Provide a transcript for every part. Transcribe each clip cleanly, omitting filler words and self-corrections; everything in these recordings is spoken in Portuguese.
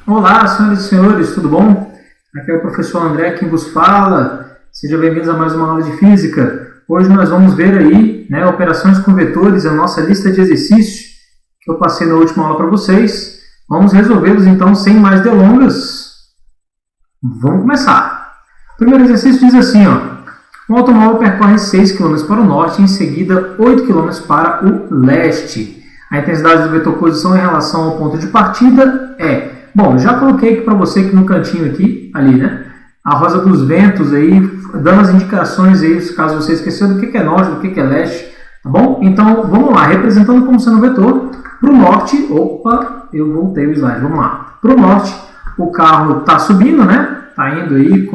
Olá, senhoras e senhores, tudo bom? Aqui é o professor André quem vos fala. Sejam bem-vindos a mais uma aula de física. Hoje nós vamos ver aí, operações com vetores, a nossa lista de exercícios que eu passei na última aula para vocês. Vamos resolvê-los então sem mais delongas. Vamos começar. O primeiro exercício diz assim, um automóvel percorre 6 km para o norte e em seguida 8 km para o leste. A intensidade do vetor posição em relação ao ponto de partida é... Bom, já coloquei aqui para você aqui no cantinho aqui, ali, a rosa dos ventos aí, dando as indicações aí, caso você esqueceu do que é norte, do que é leste, tá bom? Então, vamos lá, representando como sendo um vetor, para o norte, opa, eu voltei o slide, vamos lá. Para o norte, o carro está subindo, está indo aí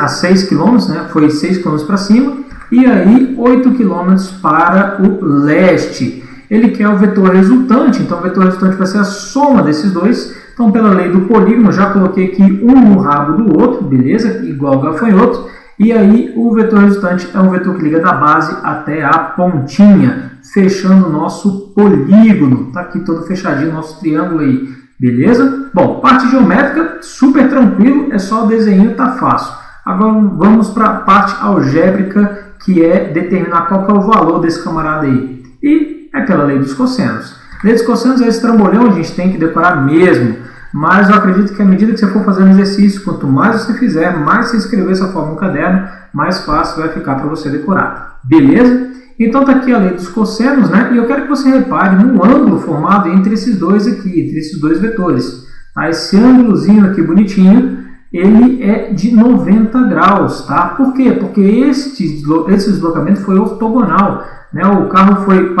a 6 km, foi 6 km para cima, e aí 8 km para o leste. Ele quer o vetor resultante, então o vetor resultante vai ser a soma desses dois. Então, pela lei do polígono, já coloquei aqui um no rabo do outro, beleza? Igual gafanhoto. E aí, o vetor resultante é um vetor que liga da base até a pontinha, fechando o nosso polígono. Está aqui todo fechadinho o nosso triângulo aí, beleza? Bom, parte geométrica, super tranquilo, é só o desenho, tá fácil. Agora, vamos para a parte algébrica, que é determinar qual que é o valor desse camarada aí. E é pela lei dos cossenos. Lei dos cossenos é esse trambolhão, a gente tem que decorar mesmo. Mas eu acredito que à medida que você for fazendo exercício, quanto mais você fizer, mais você escrever essa forma no caderno, mais fácil vai ficar para você decorar. Beleza? Então está aqui a lei dos cossenos, e eu quero que você repare no ângulo formado entre esses dois aqui, entre esses dois vetores. Tá? Esse ângulozinho aqui bonitinho, ele é de 90 graus. Tá? Por quê? Porque esse deslocamento foi ortogonal. O carro foi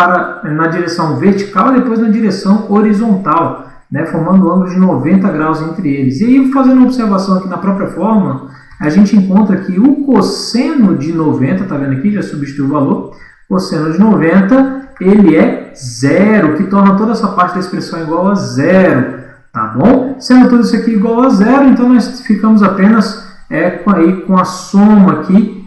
na direção vertical e depois na direção horizontal, formando um ângulo de 90 graus entre eles. E aí, fazendo uma observação aqui na própria fórmula, a gente encontra que o cosseno de 90, está vendo aqui, já substituiu o valor, cosseno de 90, ele é zero, que torna toda essa parte da expressão igual a zero, tá bom? Sendo tudo isso aqui igual a zero, então nós ficamos apenas com a soma aqui,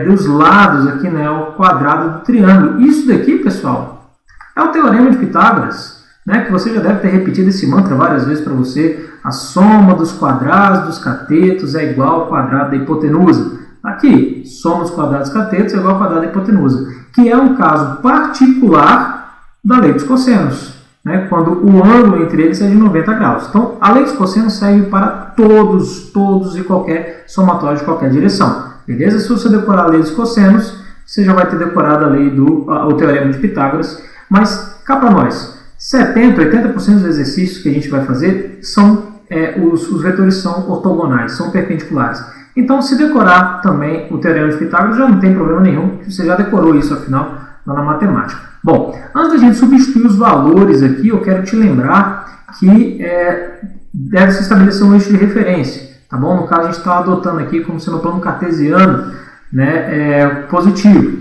dos lados aqui, o quadrado do triângulo. Isso daqui, pessoal, é o teorema de Pitágoras, que você já deve ter repetido esse mantra várias vezes para você. A soma dos quadrados dos catetos é igual ao quadrado da hipotenusa. Aqui, soma dos quadrados dos catetos é igual ao quadrado da hipotenusa, que é um caso particular da lei dos cossenos, quando o ângulo entre eles é de 90 graus. Então, a lei dos cossenos serve para todos e qualquer somatório de qualquer direção. Beleza? Se você decorar a lei dos cossenos, você já vai ter decorado a lei o teorema de Pitágoras. Mas, cá para nós, 80% dos exercícios que a gente vai fazer os vetores são ortogonais, são perpendiculares. Então, se decorar também o teorema de Pitágoras, já não tem problema nenhum, você já decorou isso, afinal, lá na matemática. Bom, antes da gente substituir os valores aqui, eu quero te lembrar que deve-se estabelecer um eixo de referência. Tá bom? No caso, a gente está adotando aqui como sendo o plano cartesiano positivo.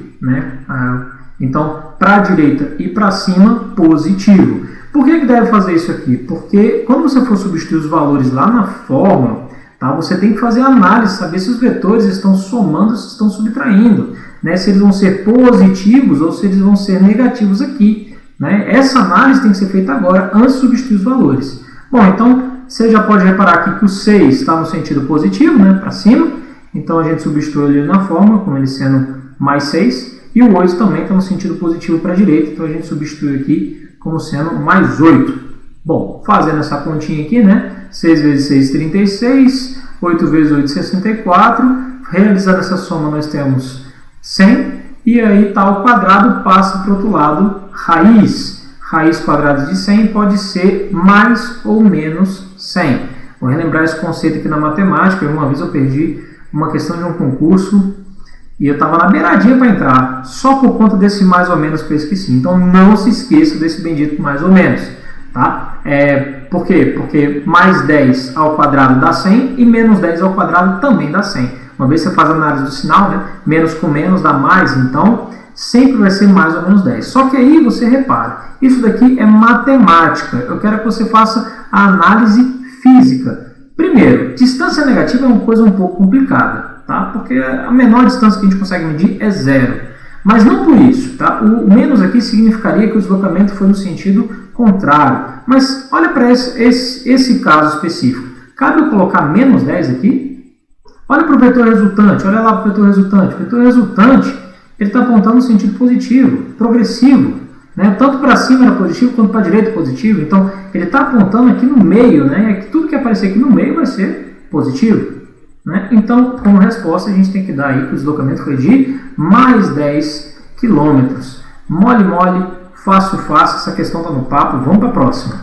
Então, para a direita e para cima, positivo. Por que deve fazer isso aqui? Porque quando você for substituir os valores lá na fórmula, você tem que fazer a análise, saber se os vetores estão somando ou se estão subtraindo. Se eles vão ser positivos ou se eles vão ser negativos aqui. Essa análise tem que ser feita agora, antes de substituir os valores. Bom, então, você já pode reparar aqui que o 6 está no sentido positivo, para cima. Então, a gente substitui ele na fórmula, como ele sendo mais 6. E o 8 também está no sentido positivo para a direita. Então, a gente substitui aqui como sendo mais 8. Bom, fazendo essa continha aqui, 6 vezes 6, 36. 8 vezes 8, 64. Realizando essa soma, nós temos 100. E aí, o quadrado passa para o outro lado, raiz. Raiz quadrada de 100 pode ser mais ou menos 100. Vou relembrar esse conceito aqui na matemática. Uma vez eu perdi uma questão de um concurso e eu estava na beiradinha para entrar, só por conta desse mais ou menos que eu esqueci. Então não se esqueça desse bendito mais ou menos. Tá? Por quê? Porque mais 10 ao quadrado dá 100 e menos 10 ao quadrado também dá 100. Uma vez você faz a análise do sinal, menos com menos dá mais, então sempre vai ser mais ou menos 10. Só que aí você repara, isso daqui é matemática. Eu quero que você faça a análise física. Primeiro, distância negativa é uma coisa um pouco complicada, tá? Porque a menor distância que a gente consegue medir é 0. Mas não por isso, tá? O menos aqui significaria que o deslocamento foi no sentido contrário. Mas olha para esse caso específico. Cabe eu colocar menos 10 aqui? Olha para o vetor resultante, olha lá para o vetor resultante. O vetor resultante está apontando no sentido positivo, progressivo. Né? Tanto para cima era positivo, quanto para a direita positivo. Então, ele está apontando aqui no meio. Né? Tudo que aparecer aqui no meio vai ser positivo. Né? Então, como resposta, a gente tem que dar aí que o deslocamento foi de mais 10 km. Mole, mole, fácil, fácil. Essa questão está no papo. Vamos para a próxima.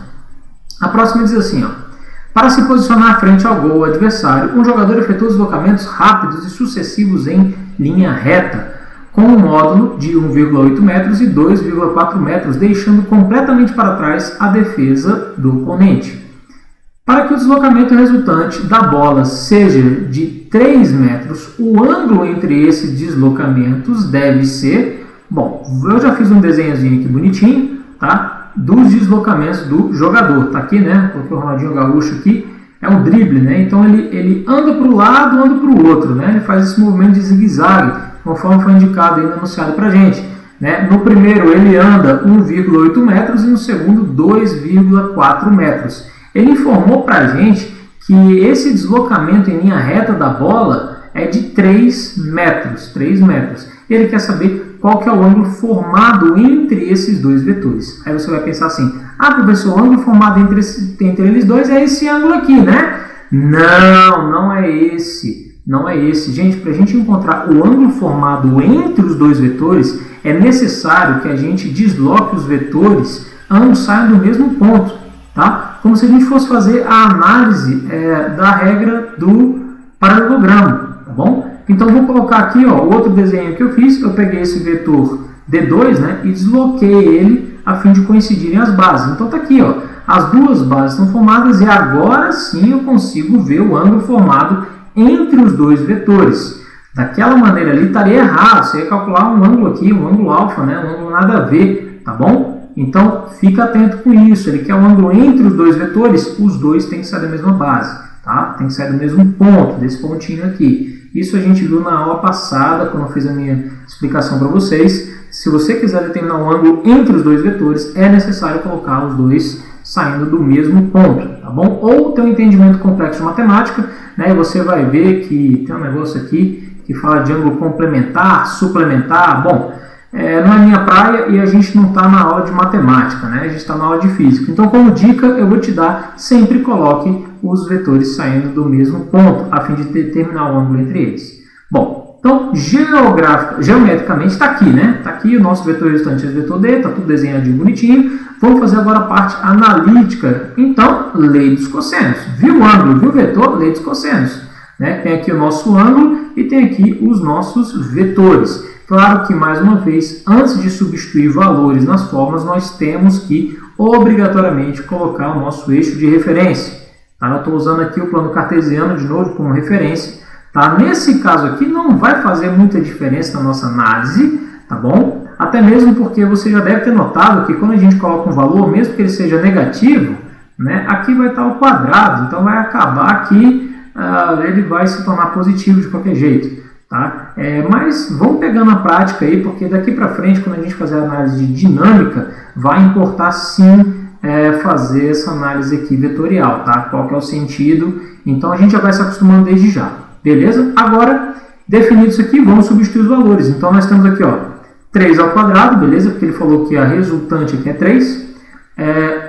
A próxima diz assim, ó. Para se posicionar frente ao gol adversário, um jogador efetua deslocamentos rápidos e sucessivos em linha reta, com um módulo de 1,8 metros e 2,4 metros, deixando completamente para trás a defesa do oponente. Para que o deslocamento resultante da bola seja de 3 metros, o ângulo entre esses deslocamentos deve ser... Bom, eu já fiz um desenhozinho aqui bonitinho, tá? Dos deslocamentos do jogador. Tá aqui, né? Coloquei o Ronaldinho Gaúcho aqui. É um drible, né? Então ele anda para o lado, anda para o outro, né? Ele faz esse movimento de zigue-zague, conforme foi indicado e anunciado para a gente. Né? No primeiro ele anda 1,8 metros e no segundo 2,4 metros. Ele informou para a gente que esse deslocamento em linha reta da bola é de 3 metros. 3 metros. Ele quer saber qual que é o ângulo formado entre esses dois vetores. Aí você vai pensar assim, professor, o ângulo formado entre eles dois é esse ângulo aqui, né? Não, não é esse. Não é esse. Gente, para a gente encontrar o ângulo formado entre os dois vetores, é necessário que a gente desloque os vetores, ambos saiam do mesmo ponto. Tá? Como se a gente fosse fazer a análise da regra do paralelogramo. Tá bom? Então, vou colocar aqui ó, o outro desenho que eu fiz. Eu peguei esse vetor D2, né, e desloquei ele a fim de coincidirem as bases. Então, está aqui. Ó, as duas bases estão formadas e agora sim eu consigo ver o ângulo formado entre os dois vetores. Daquela maneira ali estaria errado. Você ia calcular um ângulo aqui, um ângulo alfa, né, um ângulo nada a ver. Tá bom? Então, fica atento com isso. Ele quer um ângulo entre os dois vetores. Os dois têm que sair da mesma base. Tá? Tem que sair do mesmo ponto, desse pontinho aqui. Isso a gente viu na aula passada, quando eu fiz a minha explicação para vocês. Se você quiser determinar um ângulo entre os dois vetores, é necessário colocar os dois saindo do mesmo ponto, tá bom? Ou ter um entendimento complexo de matemática, né? E você vai ver que tem um negócio aqui que fala de ângulo complementar, suplementar. Bom, não é minha praia e a gente não está na aula de matemática, né? A gente está na aula de física. Então, como dica, eu vou te dar, sempre coloque os vetores saindo do mesmo ponto, a fim de determinar o ângulo entre eles. Bom, então, geometricamente está aqui, né? Está aqui o nosso vetor resultante, esse vetor D, está tudo desenhadinho bonitinho. Vamos fazer agora a parte analítica. Então, lei dos cossenos. Viu o ângulo, viu o vetor? Lei dos cossenos. Né? Tem aqui o nosso ângulo e tem aqui os nossos vetores. Claro que, mais uma vez, antes de substituir valores nas fórmulas, nós temos que obrigatoriamente colocar o nosso eixo de referência. Tá? Eu estou usando aqui o plano cartesiano de novo como referência. Tá? Nesse caso aqui não vai fazer muita diferença na nossa análise, tá bom? Até mesmo porque você já deve ter notado que quando a gente coloca um valor, mesmo que ele seja negativo, né, aqui vai estar o quadrado, então vai acabar que ele vai se tornar positivo de qualquer jeito. Tá? Mas vamos pegando a prática aí, porque daqui para frente, quando a gente fazer a análise de dinâmica, vai importar sim fazer essa análise aqui vetorial, tá? Qual que é o sentido? Então a gente já vai se acostumando desde já, beleza? Agora, definido isso aqui, vamos substituir os valores. Então nós temos aqui, ó, 3 ao quadrado, beleza? Porque ele falou que a resultante aqui é 3.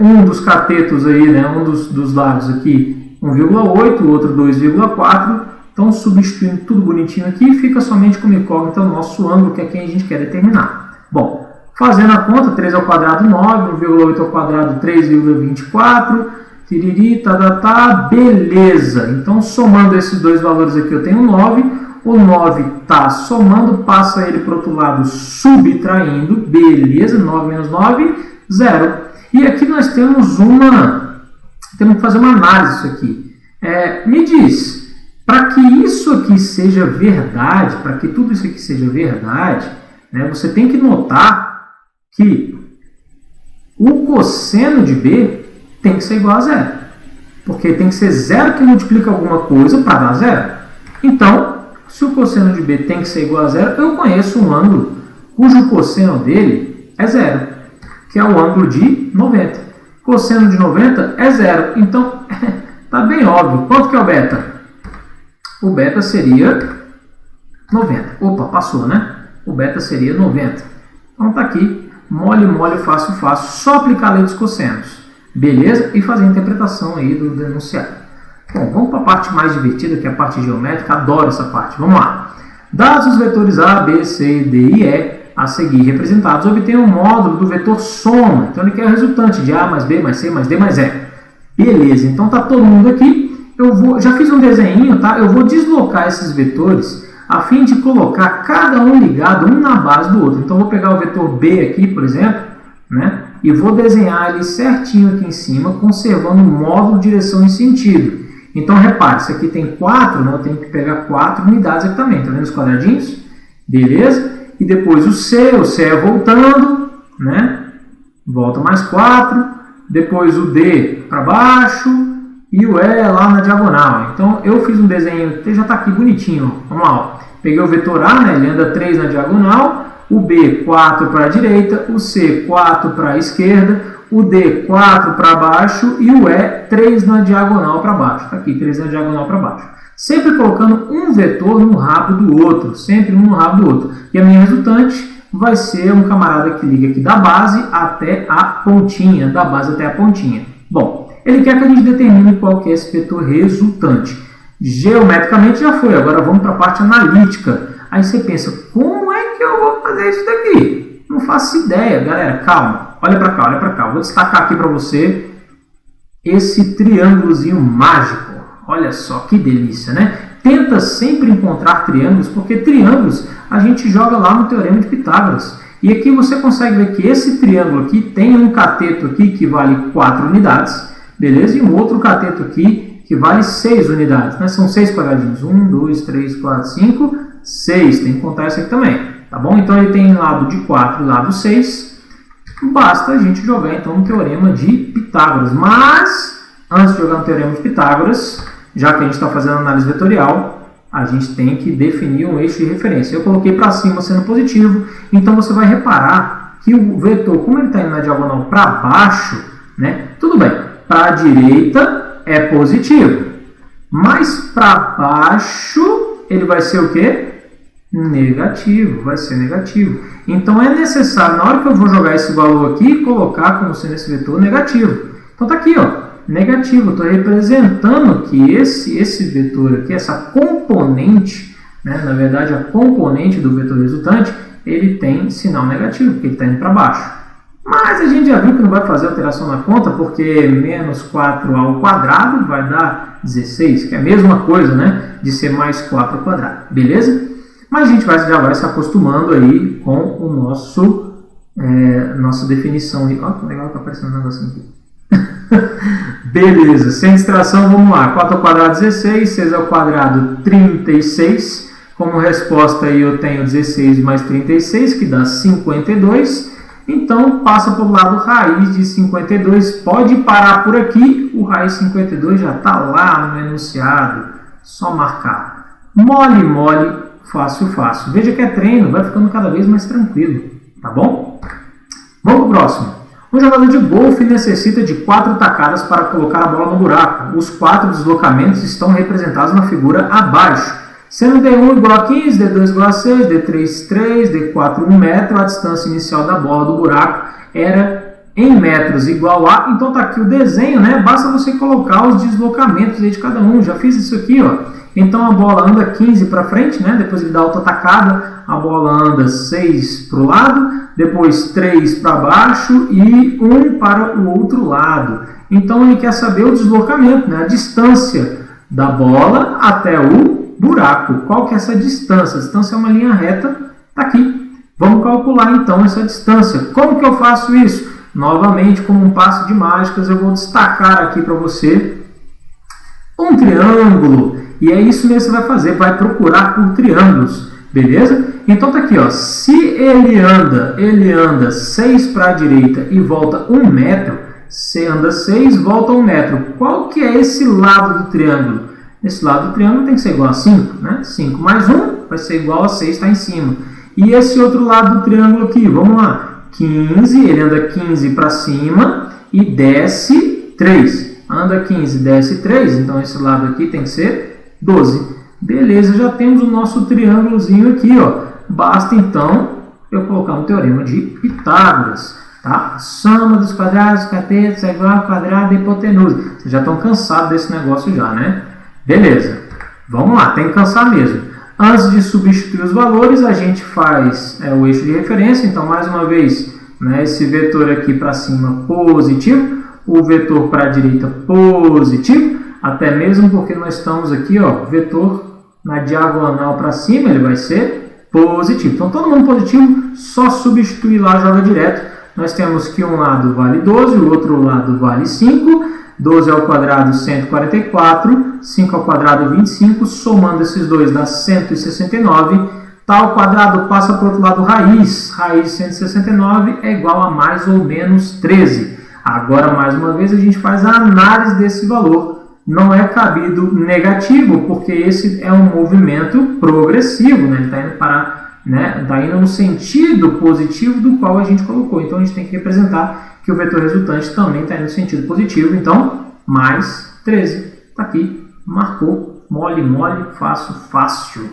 Um dos catetos aí, né, um dos lados aqui, 1,8, o outro 2,4. Então, substituindo tudo bonitinho aqui, fica somente como incógnita o nosso ângulo, que é quem a gente quer determinar. Bom, fazendo a conta, 3 ao quadrado 9, 1,8 ao quadrado 3,24, tiriri, beleza. Então, somando esses dois valores aqui, eu tenho 9. O 9 está somando, passa ele para o outro lado, subtraindo, beleza, 9 menos 9, 0. E aqui nós temos temos que fazer uma análise disso aqui. Me diz, para que isso aqui seja verdade, para que tudo isso aqui seja verdade, né, você tem que notar que o cosseno de B tem que ser igual a 0. Porque tem que ser 0 que multiplica alguma coisa para dar 0. Então, se o cosseno de B tem que ser igual a 0, eu conheço um ângulo cujo cosseno dele é zero, que é o ângulo de 90. Cosseno de 90 é zero, então tá bem óbvio. Quanto que é o beta? O beta seria 90. Opa, passou, né? O beta seria 90. Então tá aqui, mole, mole, fácil, fácil. Só aplicar a lei dos cossenos. Beleza? E fazer a interpretação aí do enunciado. Bom, vamos para a parte mais divertida, que é a parte geométrica. Adoro essa parte. Vamos lá. Dados os vetores A, B, C, D e E a seguir representados, obtenha um módulo do vetor soma. Então ele quer o resultante de A mais B mais C mais D mais E. Beleza, então tá todo mundo aqui. Já fiz um desenho, tá? Eu vou deslocar esses vetores a fim de colocar cada um ligado um na base do outro. Então eu vou pegar o vetor B aqui, por exemplo, né? E vou desenhar ele certinho aqui em cima, conservando o módulo, direção e sentido. Então repare, isso aqui tem 4, né? Eu tenho que pegar 4 unidades aqui também. Tá vendo os quadradinhos? Beleza? E depois o C é voltando, né? Volta mais 4. Depois o D para baixo e o E lá na diagonal. Então eu fiz um desenho, que já está aqui bonitinho. Ó. Vamos lá. Ó. Peguei o vetor A, né? Ele anda 3 na diagonal. O B 4 para a direita. O C 4 para a esquerda. O D 4 para baixo. E o E 3 na diagonal para baixo. Está aqui, 3 na diagonal para baixo. Sempre colocando um vetor no rabo do outro. Sempre um no rabo do outro. E a minha resultante vai ser um camarada que liga aqui da base até a pontinha. Da base até a pontinha. Bom, ele quer que a gente determine qual que é esse vetor resultante. Geometricamente já foi. Agora vamos para a parte analítica. Aí você pensa, como é que eu vou fazer isso daqui? Não faço ideia. Galera, calma. Olha para cá, olha para cá. Vou destacar aqui para você esse triângulozinho mágico. Olha só que delícia, né? Tenta sempre encontrar triângulos, porque triângulos a gente joga lá no Teorema de Pitágoras. E aqui você consegue ver que esse triângulo aqui tem um cateto aqui que vale 4 unidades, beleza? E um outro cateto aqui que vale 6 unidades, né? São 6 quadradinhos. 1, 2, 3, 4, 5, 6. Tem que contar isso aqui também, tá bom? Então ele tem lado de 4 e lado 6. Basta a gente jogar então no Teorema de Pitágoras. Mas, antes de jogar no Teorema de Pitágoras, já que a gente está fazendo análise vetorial, a gente tem que definir um eixo de referência. Eu coloquei para cima sendo positivo, então você vai reparar que o vetor, como ele está indo na diagonal para baixo, né? Tudo bem, para a direita é positivo, mas para baixo ele vai ser o quê? Negativo, vai ser negativo. Então é necessário, na hora que eu vou jogar esse valor aqui, colocar como sendo esse vetor negativo. Então está aqui, ó. Negativo, estou representando que esse vetor aqui, essa componente, né, na verdade a componente do vetor resultante, ele tem sinal negativo, porque ele está indo para baixo. Mas a gente já viu que não vai fazer alteração na conta, porque menos 4 ao quadrado vai dar 16, que é a mesma coisa, né, de ser mais 4 ao quadrado, beleza? Mas a gente já vai se acostumando aí com o nossa definição. Olha que legal, está aparecendo um negocinho aqui. Beleza, sem distração, vamos lá. 4 ao quadrado 16, 6 ao quadrado 36. Como resposta aí eu tenho 16 mais 36, que dá 52. Então passa para o lado raiz de 52. Pode parar por aqui, o raiz 52 já está lá no enunciado. Só marcar. Mole, mole, fácil, fácil. Veja que é treino, vai ficando cada vez mais tranquilo. Tá bom? Vamos para o próximo. Um jogador de golfe necessita de 4 tacadas para colocar a bola no buraco. Os 4 deslocamentos estão representados na figura abaixo. Sendo D1 igual a 15, D2 igual a 6, D3 3, D4 1 metro, a distância inicial da bola do buraco era em metros igual a... Então está aqui o desenho, né? Basta você colocar os deslocamentos aí de cada um. Já fiz isso aqui, ó. Então a bola anda 15 para frente, né? Depois ele dá outra tacada, a bola anda 6 para o lado, depois 3 para baixo e 1 para o outro lado. Então ele quer saber o deslocamento, né? A distância da bola até o buraco. Qual que é essa distância? A distância é uma linha reta, está aqui. Vamos calcular então essa distância. Como que eu faço isso? Novamente, como um passo de mágicas, eu vou destacar aqui para você um triângulo. E é isso mesmo que você vai fazer, vai procurar por triângulos, beleza? Então tá aqui, ó, se ele anda 6 para a direita e volta 1 metro, se anda 6, volta 1 metro. Qual que é esse lado do triângulo? Esse lado do triângulo tem que ser igual a 5, né? 5 mais 1 vai ser igual a 6, está em cima. E esse outro lado do triângulo aqui, vamos lá. 15, ele anda 15 para cima e desce 3. Anda 15, desce 3, então esse lado aqui tem que ser 12. Beleza, já temos o nosso triângulozinho aqui, ó. Basta então eu colocar um teorema de Pitágoras, tá? A soma dos quadrados dos catetos é igual ao quadrado da hipotenusa. Vocês já estão cansados desse negócio já, né? Beleza, vamos lá, tem que cansar mesmo. Antes de substituir os valores, a gente faz o eixo de referência. Então, mais uma vez, né, esse vetor aqui para cima positivo, o vetor para a direita positivo, até mesmo porque nós estamos aqui, ó, vetor na diagonal para cima, ele vai ser positivo. Então, todo mundo positivo, só substituir lá, joga direto. Nós temos que um lado vale 12, o outro lado vale 5. 12 ao quadrado, 144. 5 ao quadrado, 25. Somando esses dois, dá 169. Tá ao quadrado, passa para o outro lado, raiz. Raiz de 169 é igual a mais ou menos 13. Agora, mais uma vez, a gente faz a análise desse valor. Não é cabido negativo, porque esse é um movimento progressivo, né? Ele está indo para, né? Tá indo no sentido positivo do qual a gente colocou. Então, a gente tem que representar que o vetor resultante também está indo no sentido positivo. Então, mais 13. Está aqui, marcou, mole, mole, fácil, fácil.